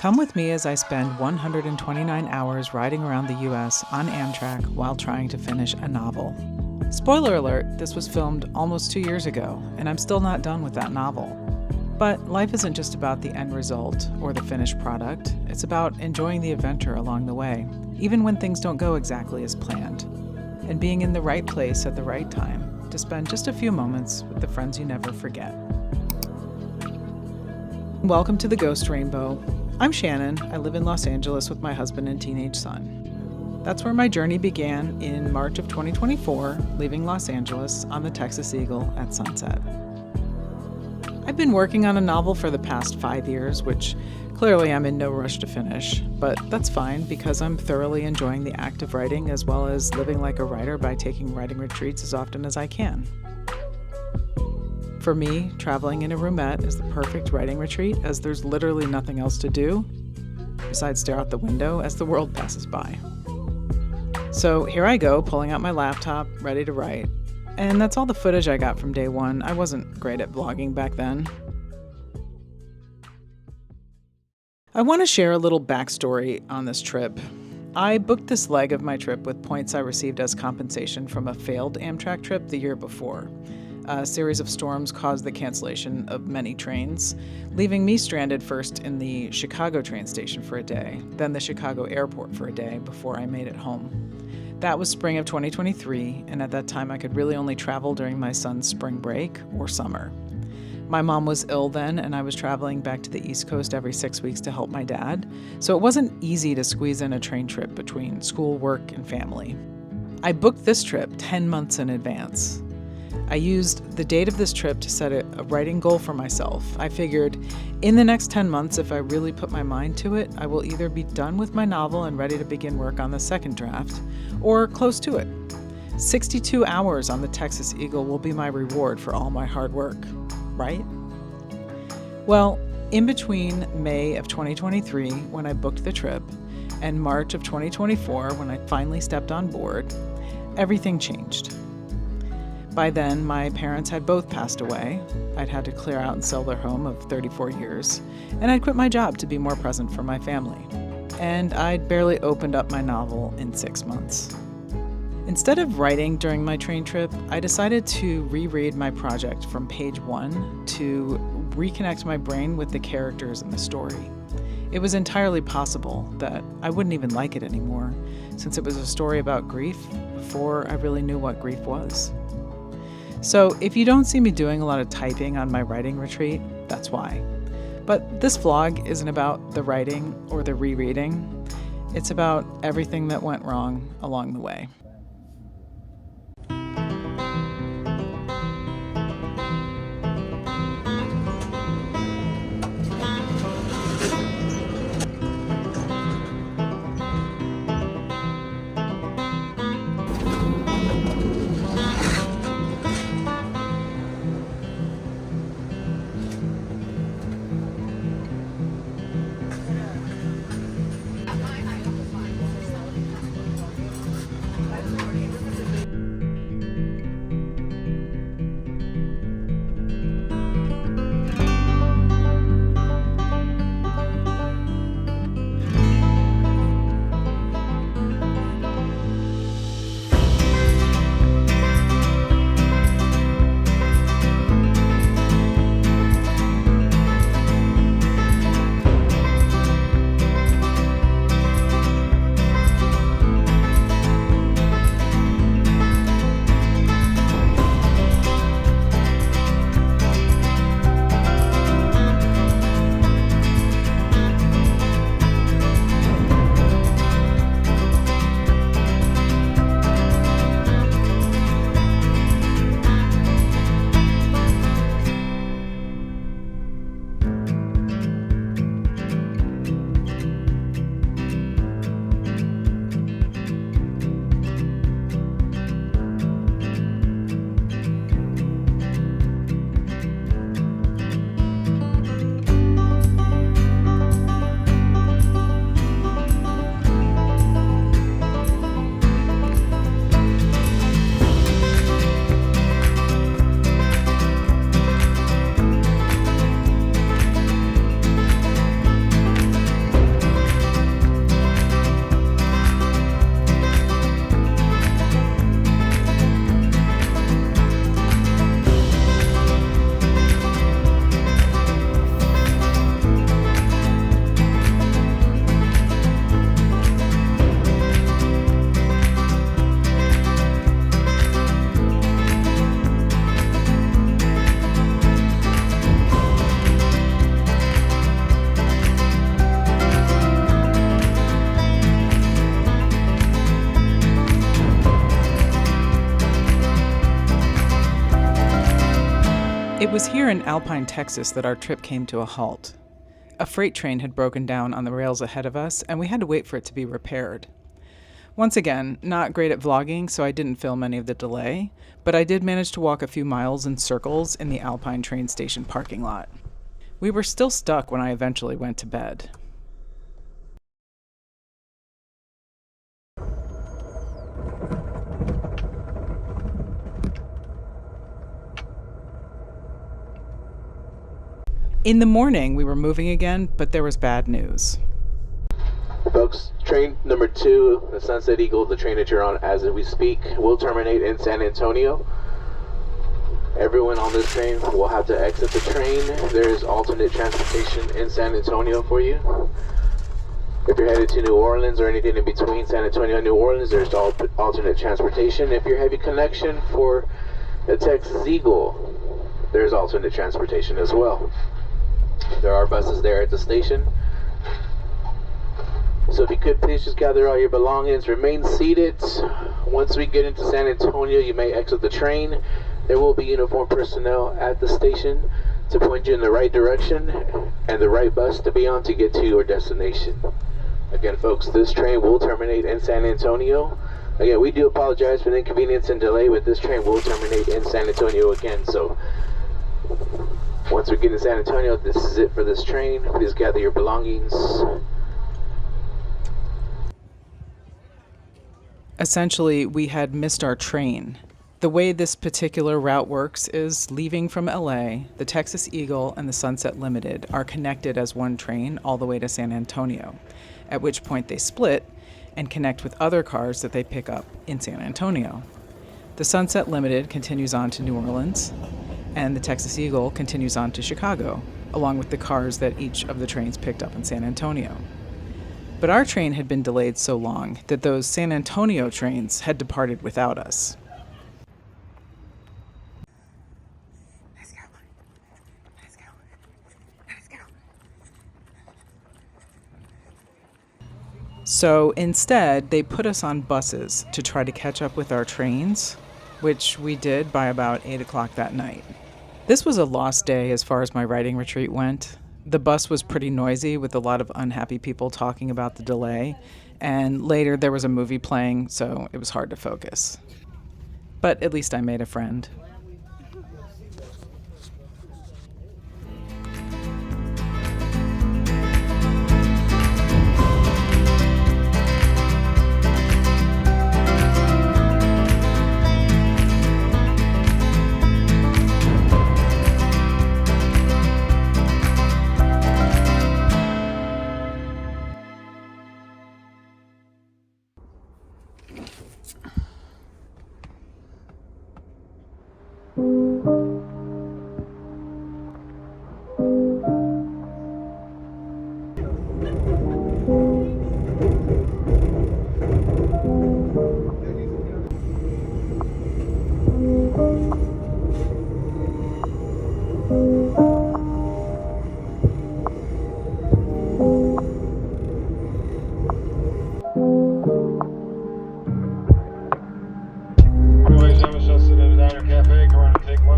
Come with me as I spend 129 hours riding around the U.S. on Amtrak while trying to finish a novel. Spoiler alert, this was filmed almost 2 years ago, and I'm still not done with that novel. But life isn't just about the end result or the finished product. It's about enjoying the adventure along the way, even when things don't go exactly as planned, and being in the right place at the right time to spend just a few moments with the friends you never forget. Welcome to the Ghost Rainbow. I'm Shannon. I live in Los Angeles with my husband and teenage son. That's where my journey began in March of 2024, leaving Los Angeles on the Texas Eagle at sunset. I've been working on a novel for the past 5 years, which clearly I'm in no rush to finish, but that's fine because I'm thoroughly enjoying the act of writing as well as living like a writer by taking writing retreats as often as I can. For me, traveling in a roomette is the perfect writing retreat as there's literally nothing else to do besides stare out the window as the world passes by. So here I go, pulling out my laptop, ready to write. And that's all the footage I got from day one. I wasn't great at vlogging back then. I want to share a little backstory on this trip. I booked this leg of my trip with points I received as compensation from a failed Amtrak trip the year before. A series of storms caused the cancellation of many trains, leaving me stranded first in the Chicago train station for a day, then the Chicago airport for a day before I made it home. That was spring of 2023, and at that time I could really only travel during my son's spring break or summer. My mom was ill then, and I was traveling back to the East Coast every 6 weeks to help my dad, so it wasn't easy to squeeze in a train trip between school, work, and family. I booked this trip 10 months in advance. I used the date of this trip to set a writing goal for myself. I figured in the next 10 months, if I really put my mind to it, I will either be done with my novel and ready to begin work on the second draft, or close to it. 62 hours on the Texas Eagle will be my reward for all my hard work, right? Well, in between May of 2023, when I booked the trip, and March of 2024, when I finally stepped on board, everything changed. By then, my parents had both passed away. I'd had to clear out and sell their home of 34 years, and I'd quit my job to be more present for my family. And I'd barely opened up my novel in 6 months. Instead of writing during my train trip, I decided to reread my project from page 1 to reconnect my brain with the characters in the story. It was entirely possible that I wouldn't even like it anymore, since it was a story about grief before I really knew what grief was. So if you don't see me doing a lot of typing on my writing retreat, that's why. But this vlog isn't about the writing or the rereading. It's about everything that went wrong along the way. It was here in Alpine, Texas that our trip came to a halt. A freight train had broken down on the rails ahead of us, and we had to wait for it to be repaired. Once again, not great at vlogging, so I didn't film any of the delay, but I did manage to walk a few miles in circles in the Alpine train station parking lot. We were still stuck when I eventually went to bed. In the morning, we were moving again, but there was bad news. Folks, train number 2, the Sunset Eagle, the train that you're on as we speak, will terminate in San Antonio. Everyone on this train will have to exit the train. There is alternate transportation in San Antonio for you. If you're headed to New Orleans or anything in between San Antonio and New Orleans, there's alternate transportation. If you're heavy connection for the Texas Eagle, there's alternate transportation as well. There are buses there at the station. So if you could please just gather all your belongings, remain seated. Once we get into San Antonio, you may exit the train. There will be uniformed personnel at the station to point you in the right direction and the right bus to be on to get to your destination. Again, folks, this train will terminate in San Antonio. Again, we do apologize for the inconvenience and delay, but this train will terminate in San Antonio again. So once we get in San Antonio, this is it for this train. Please gather your belongings. Essentially, we had missed our train. The way this particular route works is leaving from LA, the Texas Eagle and the Sunset Limited are connected as one train all the way to San Antonio, at which point they split and connect with other cars that they pick up in San Antonio. The Sunset Limited continues on to New Orleans, and the Texas Eagle continues on to Chicago, along with the cars that each of the trains picked up in San Antonio. But our train had been delayed so long that those San Antonio trains had departed without us. Let's go. Let's go. Let's go. So instead, they put us on buses to try to catch up with our trains, which we did by about 8 o'clock that night. This was a lost day as far as my writing retreat went. The bus was pretty noisy with a lot of unhappy people talking about the delay, and later there was a movie playing, so it was hard to focus. But at least I made a friend.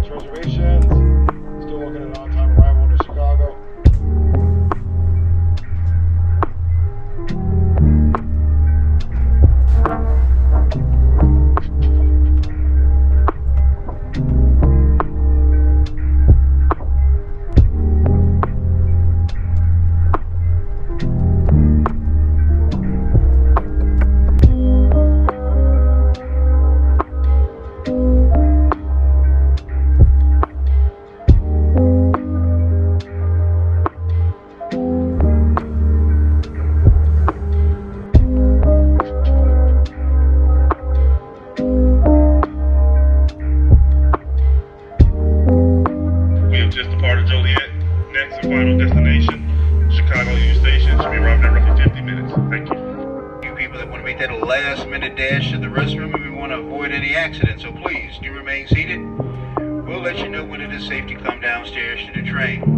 Reservations. Still looking at on-time arrival to Chicago. Final destination, Chicago Union Station. Should be arriving in roughly 50 minutes. Thank you. You people that want to make that a last-minute dash to the restroom, and we want to avoid any accidents, so please do remain seated. We'll let you know when it is safe to come downstairs to the train.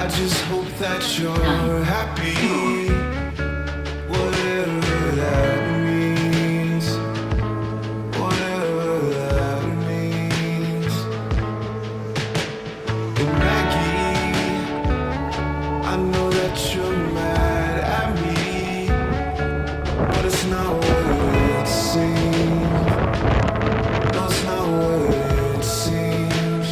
I just hope that you're happy, whatever that means, whatever that means. And Maggie, I know that you're mad at me, but it's not what it seems. No, it's not what it seems.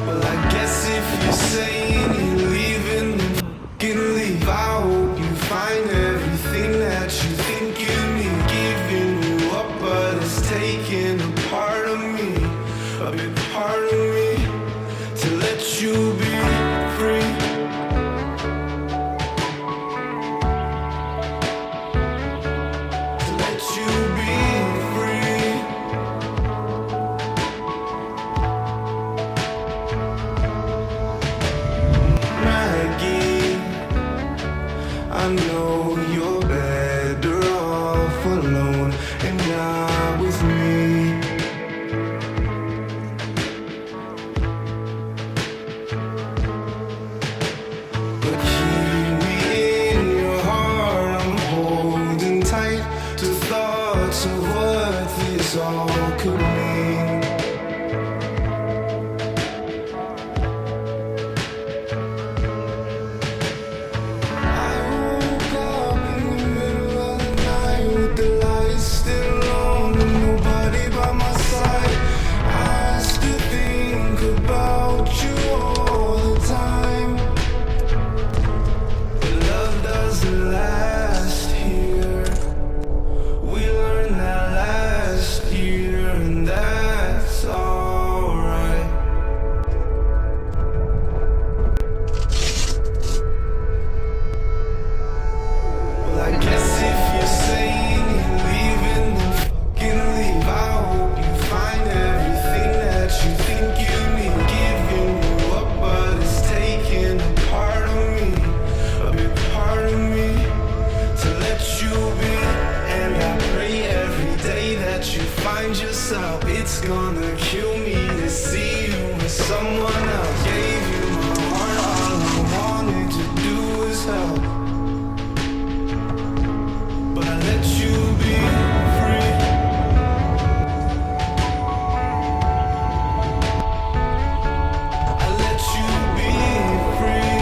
Well, I guess if you're saying you're leaving, then f***ing leave. I hope you find everything that you think you need. Giving you up, but it's taking a part of me, a big part of me, to let you be free. To let you be free. Maggie, I know you're better off alone and not with me. But keep me in your heart, I'm holding tight to thoughts of what this all could mean. I woke up in the middle of the night with the lights still on and nobody by my side. I still think about you all the time. But love doesn't last here. We learned that last year, and that's alright. Well, I guess if you're saying you're leaving, then f***ing leave. I hope you find everything that you think you need. Giving you up, but it's taking a part of me, a big part of me, to let you be. And I pray every day that you find yourself. It's gonna kill me to see you with someone else. Gave you my heart, all I wanted to do was help, but I let you be free. I let you be free.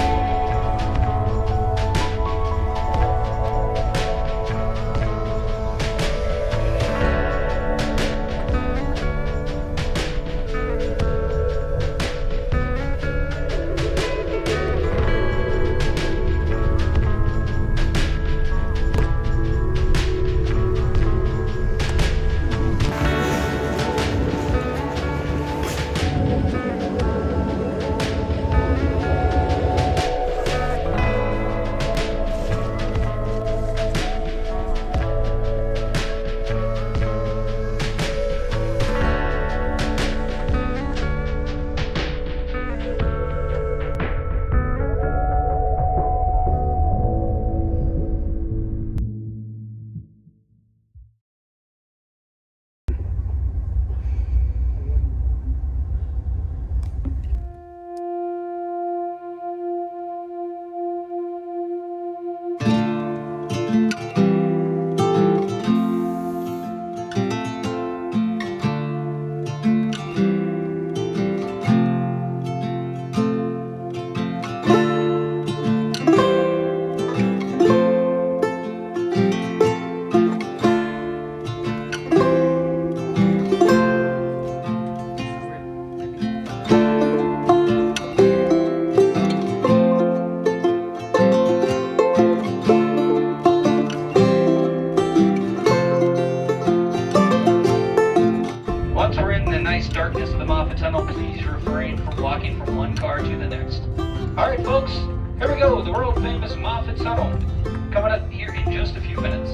Once we're in the nice darkness of the Moffat Tunnel, please refrain from walking from one car to the next. All right, folks, here we go. The world famous Moffat Tunnel. Coming up here in just a few minutes.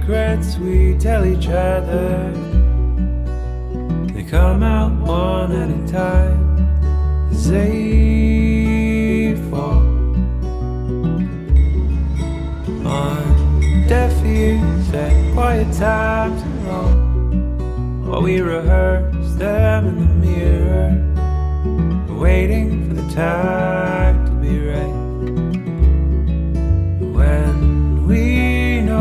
secrets we tell each other, they come out one at a time as they fall on deaf ears at quiet times alone, while we rehearse them in the mirror, waiting for the time to be right. When we know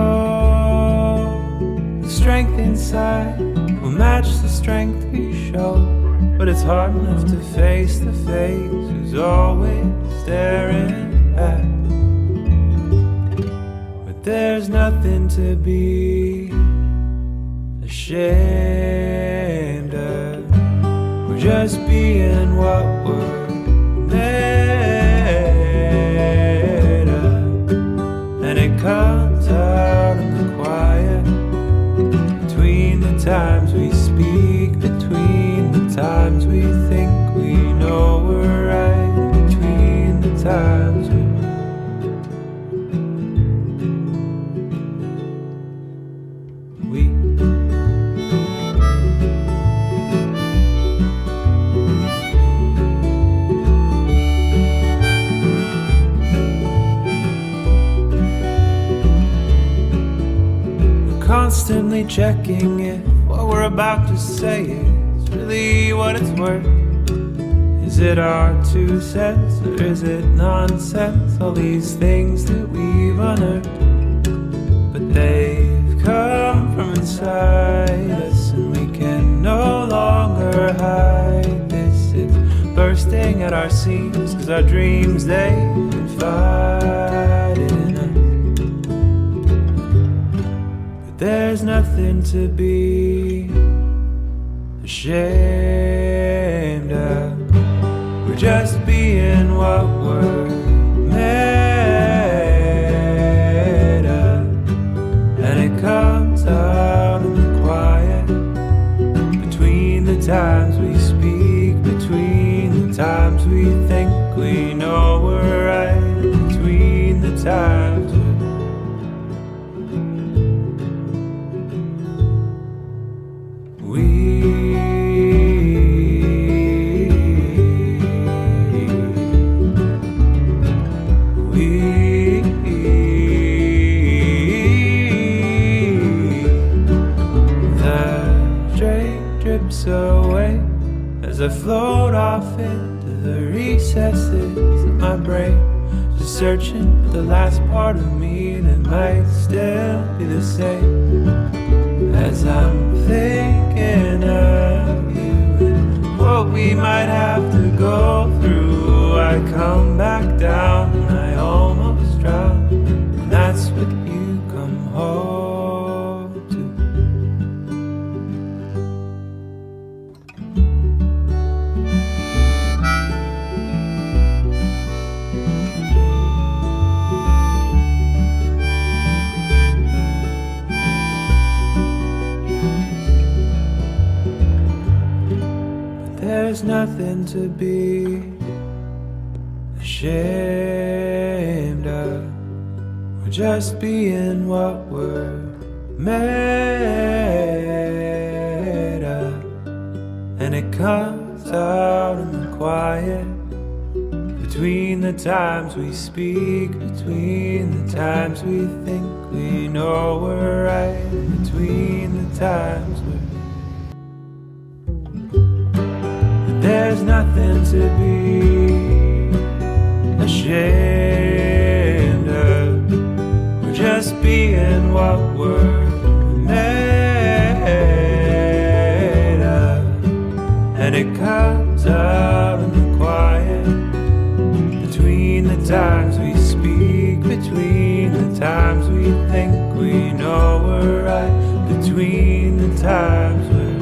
the strength inside will match the strength we show, but it's hard enough to face the face who's always staring back. But there's nothing to be ashamed of. We're just being what we're made of, and it comes out in the quiet, between the times we speak, between the times we think we know we're right, between the times we constantly checking if what we're about to say is really what it's worth. Is it our 2 cents or is it nonsense? All these things that we've unearthed, but they've come from inside us, and we can no longer hide this. It's bursting at our seams, 'cause our dreams, they've been fighting us. There's nothing to be ashamed of. We're just being what we're made of, and it comes out in the quiet, between the times we speak, between the times we think we know we're right, between the times away as I float off into the recesses of my brain, just searching for the last part of me that might still be the same. As I'm thinking of you and what we might have to go through, I come back down and I almost drown, and that's what you come home to. There's nothing to be ashamed of. We're just being what we're made of, and it comes out in the quiet, between the times we speak, between the times we think we know we're right, between the times we're. There's nothing to be ashamed of. We're just being what we're made of, and it comes out in the quiet, between the times we speak, between the times we think we know we're right, between the times we're